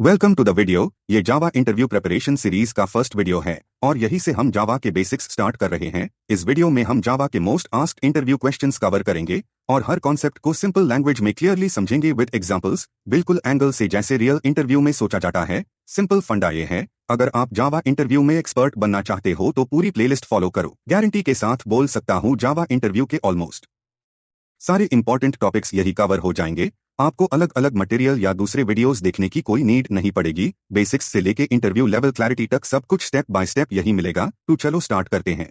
Welcome to the video. ये Java interview preparation series का first video है और यही से हम जावा के बेसिक्स स्टार्ट कर रहे हैं। इस वीडियो में हम जावा के most asked interview questions cover करेंगे और हर कॉन्सेप्ट को सिंपल लैंग्वेज में क्लियरली समझेंगे विद एग्जांपल्स, बिल्कुल एंगल से जैसे रियल इंटरव्यू में सोचा जाता है। सिंपल फंडा ये है, अगर आप जावा इंटरव्यू में एक्सपर्ट बनना चाहते हो तो पूरी प्लेलिस्ट फॉलो करो। गारंटी के साथ बोल सकता हूँ जावा इंटरव्यू के ऑलमोस्ट सारे इंपॉर्टेंट टॉपिक्स यही कवर हो जाएंगे। आपको अलग अलग मटेरियल या दूसरे वीडियोस देखने की कोई नीड नहीं पड़ेगी। बेसिक्स से लेके इंटरव्यू लेवल क्लैरिटी तक सब कुछ स्टेप बाय स्टेप यही मिलेगा। तो चलो स्टार्ट करते हैं।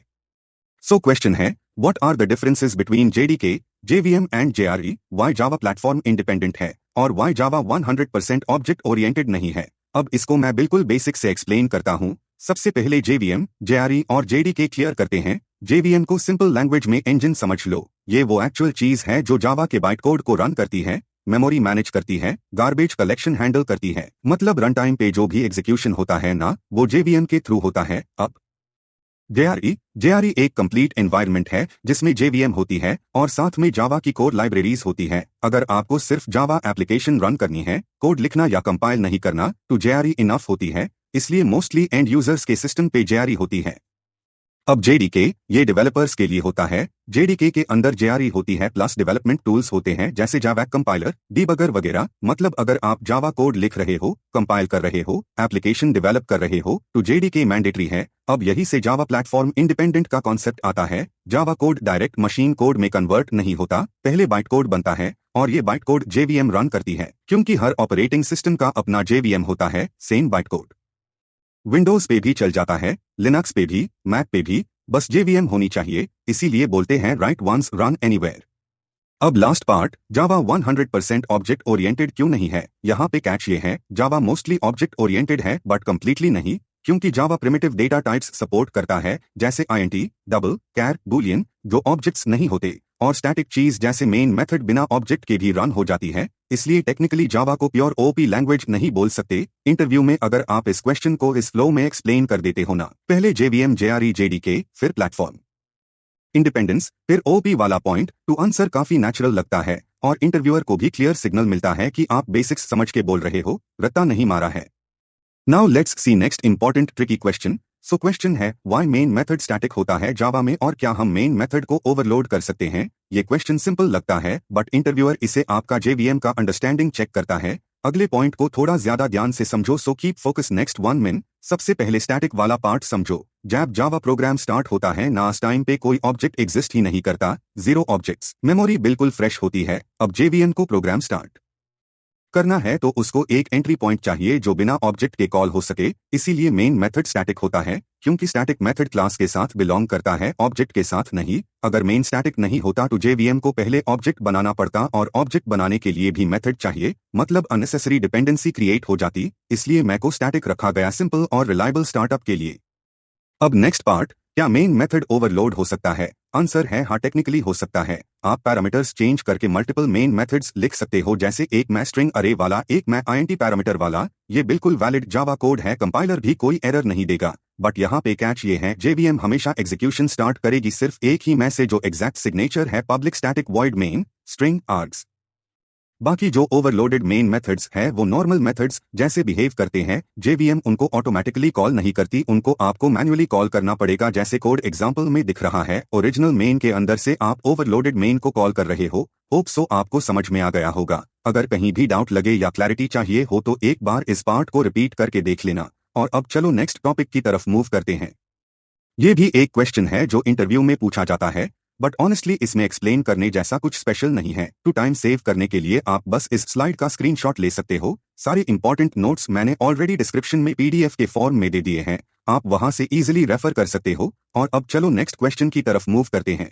सो क्वेश्चन है, what are the differences between JDK, JVM and JRE? Why Java platform independent है और व्हाई जावा 100% ऑब्जेक्ट ओरिएंटेड नहीं है? अब इसको मैं बिल्कुल बेसिक से एक्सप्लेन करता हूँ। सबसे पहले जेवीएम, जेआरई और जेडीके क्लियर करते हैं। जेवीएम को सिंपल लैंग्वेज में इंजन समझ लो। ये वो एक्चुअल चीज है जो जावा के बाइट कोड को रन करती है, मेमोरी मैनेज करती है, गार्बेज कलेक्शन हैंडल करती है। मतलब रन टाइम पे जो भी एग्जीक्यूशन होता है ना, वो जेवीएम के थ्रू होता है। अब जेआरई एक कंप्लीट एनवायरनमेंट है जिसमें जेवीएम होती है और साथ में जावा की कोड लाइब्रेरीज होती है। अगर आपको सिर्फ जावा एप्लीकेशन रन करनी है, कोड लिखना या कंपाइल नहीं करना, तो जेआरई इनफ होती है। इसलिए मोस्टली एंड यूजर्स के सिस्टम पे जेआरई होती है। अब जेडीके ये डेवलपर्स के लिए होता है। जेडीके के अंदर जेआरई होती है प्लस डेवलपमेंट टूल्स होते हैं जैसे जावा कंपाइलर, डीबगर वगैरह। मतलब अगर आप जावा कोड लिख रहे हो, कंपाइल कर रहे हो, एप्लीकेशन डेवलप कर रहे हो, तो जेडीके मैंडेटरी है। अब यही से जावा प्लेटफॉर्म इंडिपेंडेंट का कॉन्सेप्ट आता है। Java code direct machine code में कन्वर्ट नहीं होता, पहले बाइट कोड बनता है और ये बाइट कोड जेवीएम रन करती है। क्योंकि हर ऑपरेटिंग सिस्टम का अपना जेवीएम होता है, सेम बाइट कोड विंडोज पे भी चल जाता है, लिनक्स पे भी, मैक पे भी, बस जेवीएम होनी चाहिए। इसीलिए बोलते हैं राइट वंस रन एनीवेयर। अब लास्ट पार्ट, जावा 100% ऑब्जेक्ट ओरिएंटेड क्यों नहीं है? यहाँ पे कैच ये है, जावा मोस्टली ऑब्जेक्ट ओरिएंटेड है बट कंप्लीटली नहीं। क्योंकि जावा प्रिमिटिव डेटा टाइप्स सपोर्ट करता है जैसे आईएनटी, डबल, कैर, बूलियन, जो ऑब्जेक्ट्स नहीं होते, और स्टैटिक चीज जैसे मेन मेथड बिना ऑब्जेक्ट के भी रन हो जाती है। इसलिए टेक्निकली जावा को प्योर ओपी लैंग्वेज नहीं बोल सकते। इंटरव्यू में अगर आप इस क्वेश्चन को इस फ्लो में एक्सप्लेन कर देते हो ना, पहले जेवीएम, जेआरई, जेडीके, फिर प्लेटफॉर्म इंडिपेंडेंस, फिर ओपी वाला पॉइंट, टू आंसर काफी नेचुरल लगता है और इंटरव्यूअर को भी क्लियर सिग्नल मिलता है कि आप बेसिक्स समझ के बोल रहे हो, रट्टा नहीं मारा है। Now let's see next important tricky question. So question है, व्हाई मेन मेथड स्टैटिक होता है जावा में और क्या हम मेन मेथड को ओवरलोड कर सकते हैं? ये क्वेश्चन सिंपल लगता है बट इंटरव्यूअर इसे आपका जेवीएम का अंडरस्टैंडिंग चेक करता है। अगले पॉइंट को थोड़ा ज्यादा ध्यान से समझो, so keep focus next 1 minute. सबसे पहले स्टैटिक वाला पार्ट समझो। जब जावा प्रोग्राम स्टार्ट होता है ना, उस टाइम पे कोई ऑब्जेक्ट एग्जिस्ट ही नहीं करता, जीरो ऑब्जेक्ट्स, मेमोरी बिल्कुल फ्रेश होती है। अब जेवीएम को प्रोग्राम स्टार्ट करना है तो उसको एक एंट्री पॉइंट चाहिए जो बिना ऑब्जेक्ट के कॉल हो सके। इसीलिए मेन मेथड स्टैटिक होता है, क्योंकि स्टैटिक मेथड क्लास के साथ बिलोंग करता है, ऑब्जेक्ट के साथ नहीं। अगर मेन स्टैटिक नहीं होता तो जेवीएम को पहले ऑब्जेक्ट बनाना पड़ता और ऑब्जेक्ट बनाने के लिए भी मेथड चाहिए, मतलब अननेसेसरी डिपेंडेंसी क्रिएट हो जाती। इसलिए मैक को स्टैटिक रखा गया सिंपल और रिलायबल स्टार्टअप के लिए। अब नेक्स्ट पार्ट, क्या मेन मेथड ओवरलोड हो सकता है? आंसर है हाँ, टेक्निकली हो सकता है। आप पैरामीटर्स चेंज करके मल्टीपल मेन मेथड्स लिख सकते हो, जैसे एक मैं स्ट्रिंग अरे वाला, एक मैं आईएनटी पैरामीटर वाला। ये बिल्कुल वैलिड जावा कोड है, कंपाइलर भी कोई एरर नहीं देगा। बट यहाँ पे कैच ये है, जेवीएम हमेशा एग्जीक्यूशन स्टार्ट करेगी सिर्फ एक ही में से जो एग्जैक्ट सिग्नेचर है public static void main string args. बाकी जो ओवरलोडेड मेन मेथड्स है वो नॉर्मल मेथड्स जैसे बिहेव करते हैं। जेवीएम उनको ऑटोमेटिकली कॉल नहीं करती, उनको आपको मैन्युअली कॉल करना पड़ेगा, जैसे कोड एग्जांपल में दिख रहा है। ओरिजिनल मेन के अंदर से आप ओवरलोडेड मेन को कॉल कर रहे हो। होप सो आपको समझ में आ गया होगा। अगर कहीं भी डाउट लगे या क्लैरिटी चाहिए हो तो एक बार इस पार्ट को रिपीट करके देख लेना। और अब चलो नेक्स्ट टॉपिक की तरफ मूव करते हैं। ये भी एक क्वेश्चन है जो इंटरव्यू में पूछा जाता है, बट ऑनेस्टली इसमें एक्सप्लेन करने जैसा कुछ स्पेशल नहीं है। टू टाइम सेव करने के लिए आप बस इस स्लाइड का स्क्रीनशॉट ले सकते हो। सारे इंपॉर्टेंट नोट्स मैंने ऑलरेडी डिस्क्रिप्शन में पीडीएफ के फॉर्म में दे दिए हैं, आप वहां से इजीली रेफर कर सकते हो। और अब चलो नेक्स्ट क्वेश्चन की तरफ मूव करते हैं।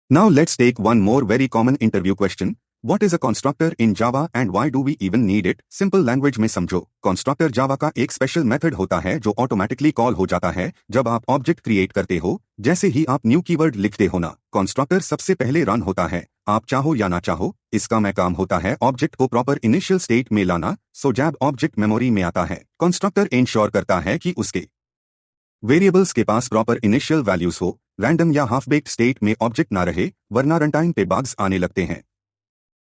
Now let's take one more very common interview question. What is a constructor in Java and why do we even need it? Simple language में समझो। कंस्ट्रक्टर जावा का एक स्पेशल मेथड होता है जो ऑटोमेटिकली कॉल हो जाता है जब आप ऑब्जेक्ट क्रिएट करते हो। जैसे ही आप न्यू कीवर्ड लिखते हो ना, कंस्ट्रक्टर सबसे पहले रन होता है, आप चाहो या ना चाहो। इसका मैं काम होता है ऑब्जेक्ट को प्रॉपर इनिशियल स्टेट में लाना। सो जब ऑब्जेक्ट मेमोरी में आता है, कंस्ट्रक्टर इंश्योर करता है कि उसके वेरिएबल्स के पास प्रॉपर इनिशियल वैल्यूज हो, रैंडम या हाफ बेक्ड स्टेट में ऑब्जेक्ट ना रहे, वरना रन टाइम पे बग्स आने लगते हैं।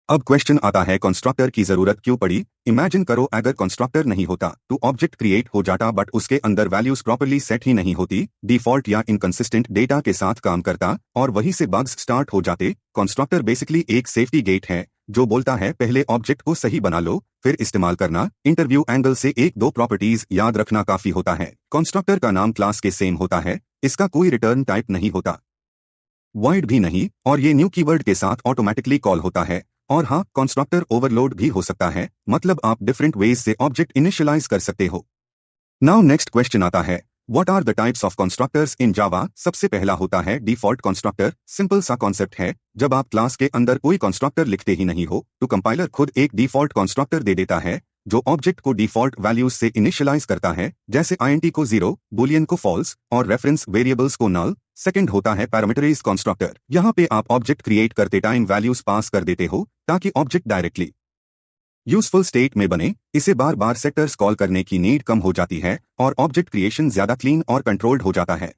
अब क्वेश्चन आता है कंस्ट्रक्टर की जरूरत क्यों पड़ी। इमेजिन करो अगर कंस्ट्रक्टर नहीं होता तो ऑब्जेक्ट क्रिएट हो जाता बट उसके अंदर वैल्यूज प्रॉपर्ली सेट ही नहीं होती, डिफॉल्ट या इनकंसिस्टेंट डेटा के साथ काम करता और वहीं से बग्स स्टार्ट हो जाते। कंस्ट्रक्टर बेसिकली एक सेफ्टी गेट है जो बोलता है पहले ऑब्जेक्ट को सही बना लो फिर इस्तेमाल करना। इंटरव्यू एंगल से एक दो प्रॉपर्टीज याद रखना काफी होता है। कंस्ट्रक्टर का नाम क्लास के सेम होता है, इसका कोई रिटर्न टाइप नहीं होता, वॉइड भी नहीं, और ये न्यू कीवर्ड के साथ ऑटोमेटिकली कॉल होता है। और हाँ, कंस्ट्रक्टर ओवरलोड भी हो सकता है, मतलब आप डिफरेंट वेज से ऑब्जेक्ट इनिशियलाइज कर सकते हो। नाउ नेक्स्ट क्वेश्चन आता है, what are the types of constructors in Java. सबसे पहला होता है डिफॉल्ट कंस्ट्रक्टर। सिंपल सा कॉन्सेप्ट है, जब आप क्लास के अंदर कोई कंस्ट्रक्टर लिखते ही नहीं हो तो कंपाइलर खुद एक डिफॉल्ट कंस्ट्रक्टर दे देता है जो ऑब्जेक्ट को डिफॉल्ट वैल्यूज से इनिशियलाइज करता है, जैसे आईएनटी को 0, बुलियन को फॉल्स और रेफरेंस वेरिएबल्स को नल। सेकंड होता है पैरामीटराइज्ड कंस्ट्रक्टर। यहाँ पे आप ऑब्जेक्ट क्रिएट करते टाइम वैल्यूज पास कर देते हो ताकि ऑब्जेक्ट डायरेक्टली यूजफुल स्टेट में बने। इसे बार बार सेक्टर्स कॉल करने की नीड कम हो जाती है और ऑब्जेक्ट क्रिएशन ज्यादा क्लीन और कंट्रोल्ड हो जाता है।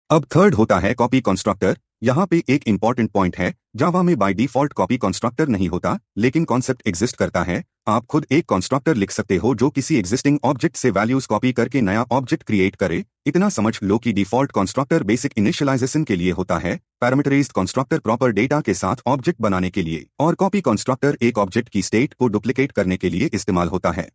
अब थर्ड होता है कॉपी कंस्ट्रक्टर। यहाँ पे एक इंपॉर्टेंट पॉइंट है, जावा में बाय डिफॉल्ट कॉपी कंस्ट्रक्टर नहीं होता, लेकिन कॉन्सेप्ट एग्जिस्ट करता है। आप खुद एक कंस्ट्रक्टर लिख सकते हो जो किसी एग्जिस्टिंग ऑब्जेक्ट से वैल्यूज कॉपी करके नया ऑब्जेक्ट क्रिएट करे। इतना समझ लो कि डिफॉल्ट कंस्ट्रक्टर बेसिक इनिशियलाइजेशन के लिए होता है, पैरामीटराइज्ड कंस्ट्रक्टर प्रॉपर डेटा के साथ ऑब्जेक्ट बनाने के लिए, और कॉपी कंस्ट्रक्टर एक ऑब्जेक्ट की स्टेट को डुप्लीकेट करने के लिए इस्तेमाल होता है।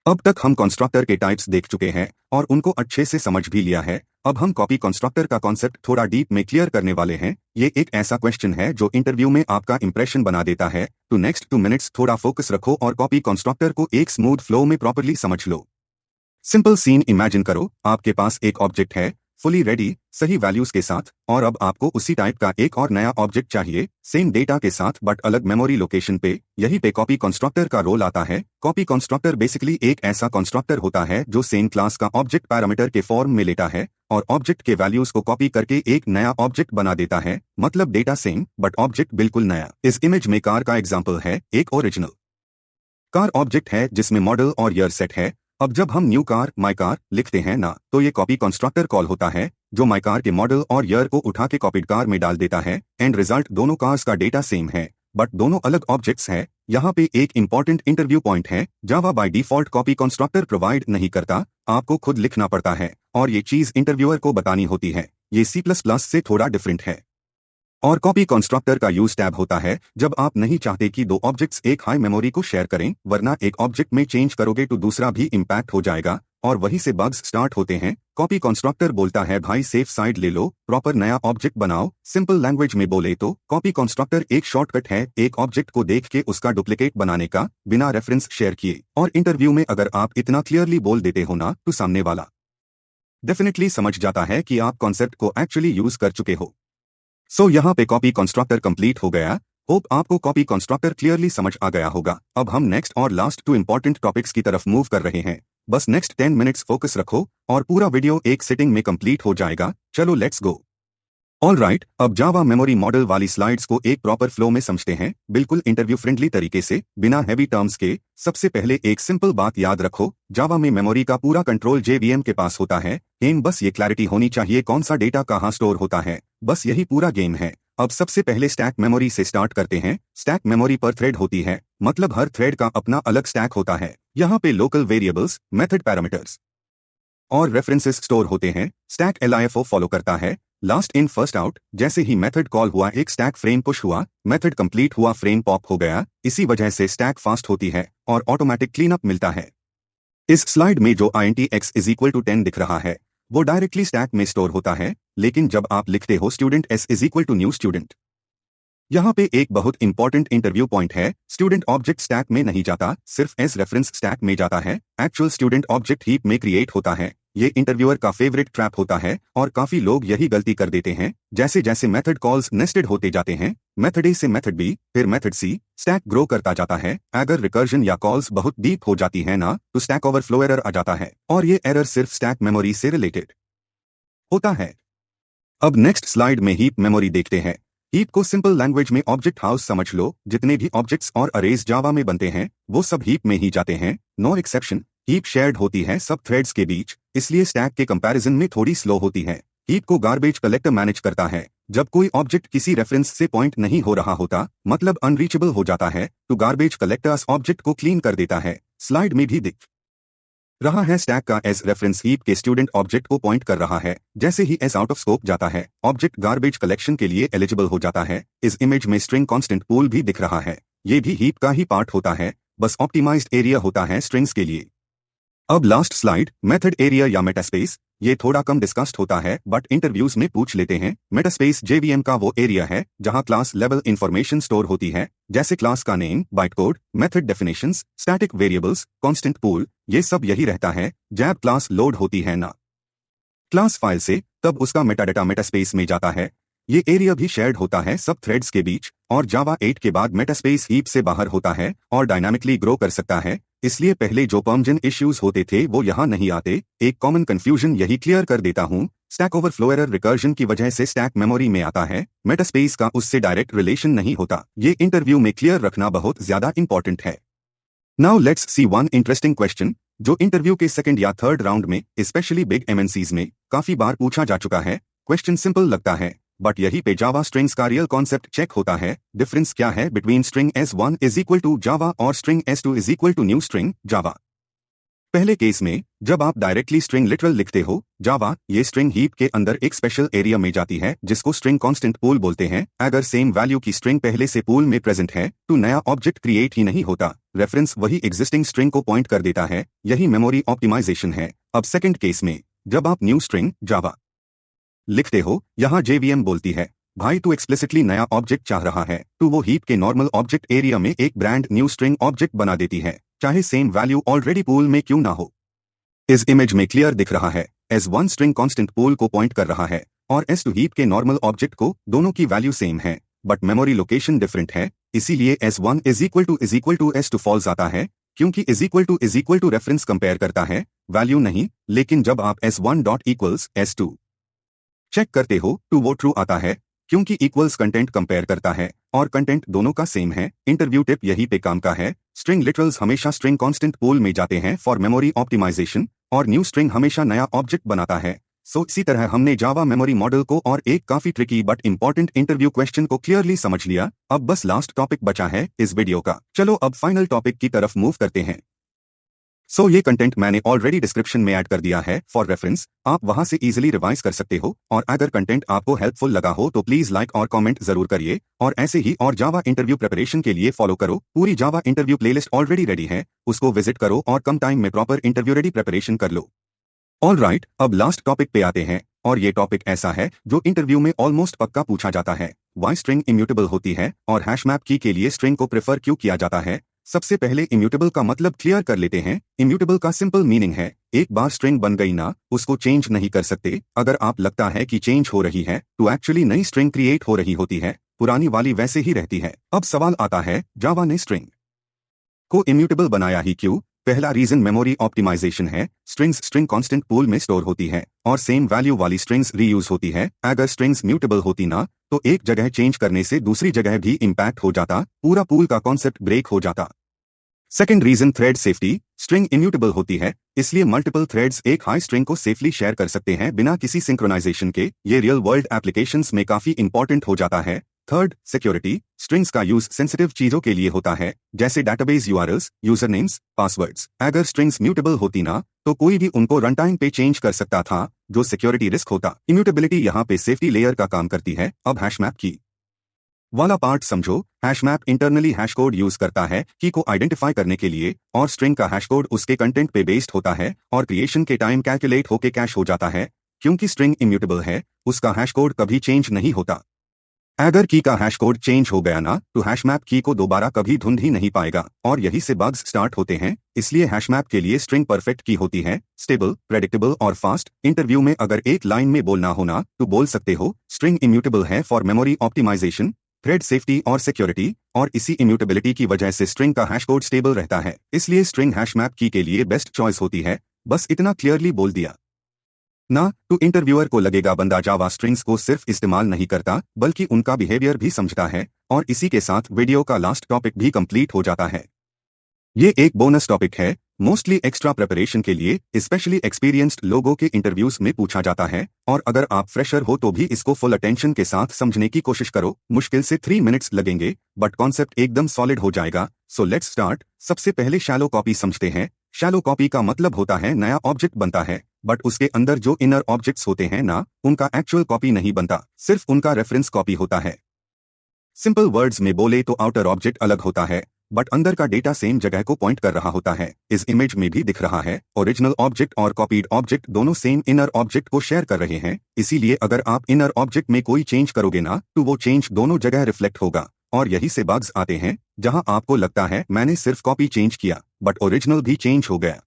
अब तक हम कंस्ट्रक्टर के टाइप्स देख चुके हैं और उनको अच्छे से समझ भी लिया है। अब हम कॉपी कंस्ट्रक्टर का कॉन्सेप्ट थोड़ा डीप में क्लियर करने वाले हैं। ये एक ऐसा क्वेश्चन है जो इंटरव्यू में आपका इंप्रेशन बना देता है। तो नेक्स्ट 2 मिनट्स थोड़ा फोकस रखो और कॉपी कंस्ट्रक्टर को एक स्मूथ फ्लो में प्रॉपर्ली समझ लो। सिंपल सीन इमेजिन करो, आपके पास एक ऑब्जेक्ट है फुली रेडी सही वैल्यूज के साथ, और अब आपको उसी टाइप का एक और नया ऑब्जेक्ट चाहिए सेम डेटा के साथ बट अलग मेमोरी लोकेशन पे। यही पे कॉपी कंस्ट्रक्टर का रोल आता है। कॉपी कंस्ट्रक्टर बेसिकली एक ऐसा कंस्ट्रक्टर होता है जो सेम क्लास का ऑब्जेक्ट पैरामीटर के फॉर्म में लेता है और ऑब्जेक्ट के वैल्यूज को कॉपी करके एक नया ऑब्जेक्ट बना देता है, मतलब डेटा सेम बट ऑब्जेक्ट बिल्कुल नया। इस इमेज में कार का एग्जाम्पल है, एक ओरिजिनल कार ऑब्जेक्ट है जिसमें मॉडल और ईयर सेट है। अब जब हम न्यू कार माई कार लिखते हैं ना, तो ये कॉपी कंस्ट्रक्टर कॉल होता है जो माई कार के मॉडल और ईयर को उठा के कॉपीड कार में डाल देता है। एंड रिजल्ट दोनों कार्स का डेटा सेम है बट दोनों अलग ऑब्जेक्ट्स हैं। यहाँ पे एक इंपॉर्टेंट इंटरव्यू पॉइंट है, Java by default copy constructor provide नहीं करता, आपको खुद लिखना पड़ता है और ये चीज इंटरव्यूअर को बतानी होती है। ये C++ से थोड़ा डिफरेंट है। और कॉपी कंस्ट्रक्टर का यूज टैब होता है जब आप नहीं चाहते कि दो ऑब्जेक्ट्स एक हाई मेमोरी को शेयर करें, वरना एक ऑब्जेक्ट में चेंज करोगे तो दूसरा भी इम्पैक्ट हो जाएगा और वहीं से बग्स स्टार्ट होते हैं। कॉपी कंस्ट्रक्टर बोलता है भाई सेफ साइड ले लो, प्रॉपर नया ऑब्जेक्ट बनाओ। सिंपल लैंग्वेज में बोले तो कॉपी कंस्ट्रक्टर एक शॉर्टकट है एक ऑब्जेक्ट को देख के उसका डुप्लीकेट बनाने का, बिना रेफरेंस शेयर किए। और इंटरव्यू में अगर आप इतना क्लियरली बोल देते हो ना, तो सामने वाला डेफिनेटली समझ जाता है कि आप कॉन्सेप्ट को एक्चुअली यूज कर चुके हो। सो यहाँ पे कॉपी कंस्ट्रक्टर कंप्लीट हो गया। होप आपको कॉपी कंस्ट्रक्टर क्लियरली समझ आ गया होगा। अब हम नेक्स्ट और लास्ट 2 इंपॉर्टेंट टॉपिक्स की तरफ मूव कर रहे हैं। बस नेक्स्ट 10 मिनट्स फोकस रखो और पूरा वीडियो एक सिटिंग में कंप्लीट हो जाएगा। चलो लेट्स गो। ऑल राइट, अब जावा मेमोरी मॉडल वाली स्लाइड्स को एक प्रॉपर फ्लो में समझते हैं, बिल्कुल इंटरव्यू फ्रेंडली तरीके से, बिना हैवी टर्म्स के। सबसे पहले एक सिंपल बात याद रखो, जावा में मेमोरी का पूरा कंट्रोल जेवीएम के पास होता है। बस ये क्लैरिटी होनी चाहिए कौन सा डेटा कहाँ स्टोर होता है, बस यही पूरा गेम है। अब सबसे पहले स्टैक मेमोरी से स्टार्ट करते हैं। स्टैक मेमोरी पर थ्रेड होती है, मतलब हर थ्रेड का अपना अलग स्टैक होता है। यहाँ पे लोकल वेरिएबल्स, मेथड पैरामीटर्स और रेफरेंसेस स्टोर होते हैं। स्टैक LIFO फॉलो करता है, लास्ट इन फर्स्ट आउट। जैसे ही मेथड कॉल हुआ एक स्टैक फ्रेम पुश हुआ, मेथड कंप्लीट हुआ फ्रेम पॉप हो गया। इसी वजह से स्टैक फास्ट होती है और ऑटोमेटिक क्लीनअप मिलता है। इस स्लाइड में जो int x = 10 दिख रहा है वो डायरेक्टली स्टैक में स्टोर होता है, लेकिन जब आप लिखते हो स्टूडेंट s = न्यू स्टूडेंट, यहाँ पे एक बहुत इंपॉर्टेंट इंटरव्यू पॉइंट है। स्टूडेंट ऑब्जेक्ट स्टैक में नहीं जाता, सिर्फ एस रेफरेंस स्टैक में जाता है। एक्चुअल स्टूडेंट ऑब्जेक्ट हीप में क्रिएट होता है। ये इंटरव्यूअर का फेवरेट ट्रैप होता है और काफी लोग यही गलती कर देते हैं। जैसे जैसे मेथड कॉल्स नेस्टेड होते जाते हैं, मेथड ए से मेथड बी फिर मेथड सी, स्टैक ग्रो करता जाता है। अगर रिकर्जन या कॉल्स बहुत डीप हो जाती है ना, तो स्टैक ओवरफ्लो एरर आ जाता है और ये एरर सिर्फ स्टैक मेमोरी से रिलेटेड होता है। अब नेक्स्ट स्लाइड में हीप मेमोरी देखते हैं। हीप को सिंपल लैंग्वेज में ऑब्जेक्ट हाउस समझ लो। जितने भी ऑब्जेक्ट्स और अरेज जावा में बनते हैं वो सब हीप में ही जाते हैं, नो एक्सेप्शन। हीप शेयर्ड होती है सब थ्रेड्स के बीच, इसलिए स्टैक के कंपैरिजन में थोड़ी स्लो होती है। हीप को गार्बेज कलेक्टर मैनेज करता है, जब कोई ऑब्जेक्ट किसी रेफरेंस से पॉइंट नहीं हो रहा होता, मतलब अनरीचेबल हो जाता है, तो गार्बेज कलेक्टर्स ऑब्जेक्ट को क्लीन कर देता है। स्लाइड में भी दिख रहा है स्टैक का एस रेफरेंस हीप के स्टूडेंट ऑब्जेक्ट को पॉइंट कर रहा है। जैसे ही एस आउट ऑफ स्कोप जाता है, ऑब्जेक्ट गार्बेज कलेक्शन के लिए एलिजिबल हो जाता है। इस इमेज में स्ट्रिंग कांस्टेंट पूल भी दिख रहा है। ये भी हीप का ही पार्ट होता है, बस ऑप्टिमाइज्ड एरिया होता है स्ट्रिंग्स के लिए। अब लास्ट स्लाइड, मेथड एरिया या मेटास्पेस। ये थोड़ा कम डिस्कस्ड होता है, बट इंटरव्यूज में पूछ लेते हैं। मेटास्पेस जेवीएम का वो एरिया है जहां क्लास लेवल इंफॉर्मेशन स्टोर होती है, जैसे क्लास का name, byte code, method definitions, static variables, constant pool, ये सब यही रहता है जब क्लास लोड होती है ना क्लास फाइल से, तब उसका मेटाडेटा मेटास्पेस में जाता है। ये एरिया भी शेयर्ड होता है सब थ्रेड्स के बीच, और जावा 8 के बाद मेटास्पेस हीप से बाहर होता है और डायनामिकली ग्रो कर सकता है। इसलिए पहले जो परमिशन इश्यूज होते थे वो यहाँ नहीं आते। एक कॉमन कंफ्यूजन यही क्लियर कर देता हूँ। स्टैक ओवरफ्लो एरर रिकर्जन की वजह से स्टैक मेमोरी में आता है, मेटास्पेस का उससे डायरेक्ट रिलेशन नहीं होता। ये इंटरव्यू में क्लियर रखना बहुत ज्यादा इंपॉर्टेंट है। Now let's see one interesting question जो इंटरव्यू के सेकंड या थर्ड राउंड में, स्पेशली बिग एमएनसीज में, काफी बार पूछा जा चुका है। क्वेश्चन सिंपल लगता है, बट यही पे जावा स्ट्रिंग्स का रियल कॉन्सेप्ट चेक होता है। डिफरेंस क्या है between string s1 is equal to Java और string s2 is equal to new string Java. पहले केस में जब आप डायरेक्टली स्ट्रिंग लिटरल लिखते हो जावा, ये स्ट्रिंग हीप के अंदर एक स्पेशल एरिया में जाती है जिसको स्ट्रिंग कांस्टेंट पूल बोलते हैं। अगर सेम वैल्यू की स्ट्रिंग पहले से पूल में प्रेजेंट है तो नया ऑब्जेक्ट क्रिएट ही नहीं होता, रेफरेंस वही एग्जिस्टिंग स्ट्रिंग को पॉइंट कर देता है। यही मेमोरी ऑप्टिमाइजेशन है। अब सेकंड केस में जब आप न्यू स्ट्रिंग जावा लिखते हो, यहाँ जेवीएम बोलती है भाई तू एक्सप्लिसिटली नया ऑब्जेक्ट चाह रहा है, तो वो हीप के नॉर्मल ऑब्जेक्ट एरिया में एक ब्रांड न्यू स्ट्रिंग ऑब्जेक्ट बना देती है, चाहे सेम वैल्यू ऑलरेडी पूल में क्यों ना हो। इस इमेज में क्लियर दिख रहा है s1 स्ट्रिंग कांस्टेंट पूल को पॉइंट कर रहा है और s2 हीप के नॉर्मल ऑब्जेक्ट को। दोनों की वैल्यू सेम है, बट मेमोरी लोकेशन डिफरेंट है, इसीलिए s1 is equal to s2 false आता है, क्योंकि is equal to reference compare करता है, वैल्यू नहीं। लेकिन जब आप s1 dot equals s2 check करते हो तो वो ट्रू आता है, क्योंकि इक्वल्स कंटेंट कंपेयर करता है और कंटेंट दोनों का सेम है। इंटरव्यू टिप यही पे काम का है। स्ट्रिंग लिटरल्स हमेशा स्ट्रिंग कांस्टेंट पूल में जाते हैं फॉर मेमोरी ऑप्टिमाइजेशन, और न्यू स्ट्रिंग हमेशा नया ऑब्जेक्ट बनाता है। सो इसी तरह हमने जावा मेमोरी मॉडल को और एक काफी tricky but important interview question को क्लियरली समझ लिया। अब बस लास्ट टॉपिक बचा है इस वीडियो का। चलो अब फाइनल टॉपिक की तरफ मूव करते हैं। सो ये कंटेंट मैंने ऑलरेडी डिस्क्रिप्शन में ऐड कर दिया है फॉर रेफरेंस, आप वहां से इजीली रिवाइज कर सकते हो। और अगर कंटेंट आपको हेल्पफुल लगा हो तो प्लीज लाइक और कमेंट जरूर करिए, और ऐसे ही और जावा इंटरव्यू प्रिपरेशन के लिए फॉलो करो। पूरी जावा इंटरव्यू प्लेलिस्ट ऑलरेडी रेडी है, उसको विजिट करो और कम टाइम में प्रॉपर इंटरव्यू रेडी प्रिपरेशन कर लो। ऑल राइट, अब लास्ट टॉपिक पे आते हैं, और ये टॉपिक ऐसा है जो इंटरव्यू में ऑलमोस्ट पक्का पूछा जाता है। वाई स्ट्रिंग इम्यूटेबल होती है और हैशमैप की के लिए स्ट्रिंग को प्रेफर क्यों किया जाता है। सबसे पहले इम्यूटेबल का मतलब क्लियर कर लेते हैं। इम्यूटेबल का सिंपल मीनिंग है एक बार स्ट्रिंग बन गई ना, उसको चेंज नहीं कर सकते। अगर आप लगता है कि चेंज हो रही है तो एक्चुअली नई स्ट्रिंग क्रिएट हो रही होती है, पुरानी वाली वैसे ही रहती है। अब सवाल आता है जावा ने स्ट्रिंग को इम्यूटेबल बनाया ही क्यों। पहला रीजन मेमोरी ऑप्टिमाइजेशन है। स्ट्रिंग्स स्ट्रिंग कांस्टेंट पूल में स्टोर होती है और सेम वैल्यू वाली स्ट्रिंग्स रीयूज होती है। अगर स्ट्रिंग्स म्यूटेबल होती ना तो एक जगह चेंज करने से दूसरी जगह भी इंपैक्ट हो जाता, पूरा पूल का कॉन्सेप्ट ब्रेक हो जाता। Second reason thread safety. String immutable होती है, इसलिए मल्टीपल थ्रेड्स एक हाई स्ट्रिंग को सेफली शेयर कर सकते हैं बिना किसी सिंक्रोनाइजेशन के। ये रियल वर्ल्ड एप्लीकेशंस में काफी इंपॉर्टेंट हो जाता है। Third, security. स्ट्रिंग्स का यूज सेंसिटिव चीजों के लिए होता है, जैसे database URLs, user names, passwords. अगर स्ट्रिंग्स म्यूटेबल होती ना तो कोई भी उनको रन टाइम पे चेंज कर सकता था, जो सिक्योरिटी रिस्क होता। इम्यूटेबिलिटी यहाँ पे सेफ्टी लेयर का काम करती है। अब हैशमैप की वाला पार्ट समझो। हैशमैप इंटरनली हैश कोड यूज करता है की को आइडेंटिफाई करने के लिए, और स्ट्रिंग का हैश कोड उसके कंटेंट पे बेस्ड होता है और क्रिएशन के टाइम कैलकुलेट होके कैश हो जाता है। क्योंकि स्ट्रिंग इम्यूटेबल है, उसका हैश कोड कभी चेंज नहीं होता। अगर की का हैश कोड चेंज हो गया ना तो हैशमैप की को दोबारा कभी ढूंढ ही नहीं पाएगा, और यही से बग्स स्टार्ट होते हैं। इसलिए हैशमैप के लिए स्ट्रिंग परफेक्ट की होती है, स्टेबल, प्रेडिक्टेबल और फास्ट। इंटरव्यू में अगर एक लाइन में बोलना होना तो बोल सकते हो स्ट्रिंग इम्यूटेबल है for memory optimisation, thread safety और सिक्योरिटी, और इसी इम्यूटेबिलिटी की वजह से स्ट्रिंग का हैश कोड स्टेबल रहता है, इसलिए स्ट्रिंग हैशमैप की के लिए बेस्ट चॉइस होती है। बस इतना क्लियरली बोल दिया ना तो इंटरव्यूअर को लगेगा बंदा जावा स्ट्रिंग्स को सिर्फ इस्तेमाल नहीं करता बल्कि उनका बिहेवियर भी समझता है। और इसी के साथ वीडियो का लास्ट टॉपिक भी कंप्लीट हो जाता है। ये एक बोनस टॉपिक है, मोस्टली एक्स्ट्रा प्रिपरेशन के लिए स्पेशली एक्सपीरियंस्ड लोगों के इंटरव्यूज में पूछा जाता है, और अगर आप फ्रेशर हो तो भी इसको फुल अटेंशन के साथ समझने की कोशिश करो। मुश्किल से 3 मिनट्स लगेंगे, बट कॉन्सेप्ट एकदम सॉलिड हो जाएगा। So let's start. सबसे पहले शैलो कॉपी समझते हैं। शैलो कॉपी का मतलब होता है नया ऑब्जेक्ट बनता है, बट उसके अंदर जो इनर ऑब्जेक्ट्स होते हैं ना, उनका एक्चुअल कॉपी नहीं बनता, सिर्फ उनका रेफरेंस कॉपी होता है। सिंपल वर्ड्स में बोले तो आउटर ऑब्जेक्ट अलग होता है, बट अंदर का डेटा सेम जगह को पॉइंट कर रहा होता है। इस इमेज में भी दिख रहा है, ओरिजिनल ऑब्जेक्ट और कॉपीड ऑब्जेक्ट दोनों सेम इनर ऑब्जेक्ट को शेयर कर रहे हैं। इसीलिए अगर आप इनर ऑब्जेक्ट में कोई चेंज करोगे ना, तो वो चेंज दोनों जगह रिफ्लेक्ट होगा, और यही से बग्स आते हैं, जहां आपको लगता है मैंने सिर्फ कॉपी चेंज किया, बट ओरिजिनल भी चेंज हो गया।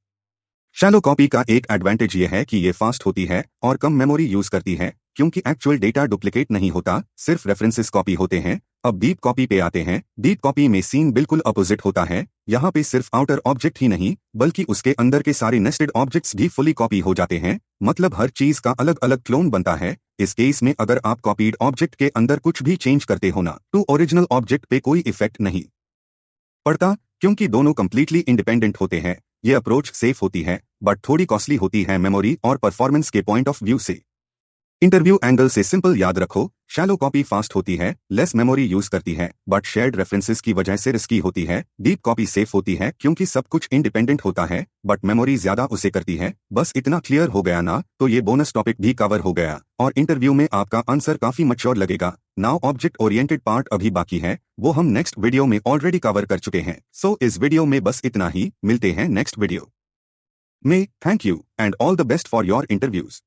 शैलो कॉपी का एक एडवांटेज ये है कि ये फास्ट होती है और कम मेमोरी यूज करती है, क्योंकि एक्चुअल डेटा डुप्लीकेट नहीं होता, सिर्फ रेफरेंसेस कॉपी होते हैं। अब डीप कॉपी पे आते हैं। डीप कॉपी में सीन बिल्कुल अपोजिट होता है। यहाँ पे सिर्फ आउटर ऑब्जेक्ट ही नहीं, बल्कि उसके अंदर के सारे नेस्टेड ऑब्जेक्ट्स भी फुली कॉपी हो जाते हैं, मतलब हर चीज का अलग अलग क्लोन बनता है। इस केस में अगर आप कॉपीड ऑब्जेक्ट के अंदर कुछ भी चेंज करते हो ना, तो ओरिजिनल ऑब्जेक्ट पे कोई इफेक्ट नहीं पड़ता, क्योंकि दोनों कंप्लीटली इंडिपेंडेंट होते हैं। ये अप्रोच सेफ होती है, बट थोड़ी कॉस्टली होती है मेमोरी और परफॉर्मेंस के पॉइंट ऑफ व्यू से। इंटरव्यू एंगल से सिंपल याद रखो, शैलो कॉपी फास्ट होती है, लेस मेमोरी यूज करती है, बट शेयर्ड रेफरेंसेस की वजह से रिस्की होती है। डीप कॉपी सेफ होती है क्योंकि सब कुछ इंडिपेंडेंट होता है, बट मेमोरी ज्यादा उसे करती है। बस इतना क्लियर हो गया ना, तो ये बोनस टॉपिक भी कवर हो गया, और इंटरव्यू में आपका आंसर काफी मैच्योर लगेगा। नाउ ऑब्जेक्ट ओरिएंटेड पार्ट अभी बाकी है, वो हम नेक्स्ट वीडियो में ऑलरेडी कवर कर चुके हैं। सो इस वीडियो में बस इतना ही, मिलते हैं नेक्स्ट वीडियो में। Thank you and all the best for your interviews.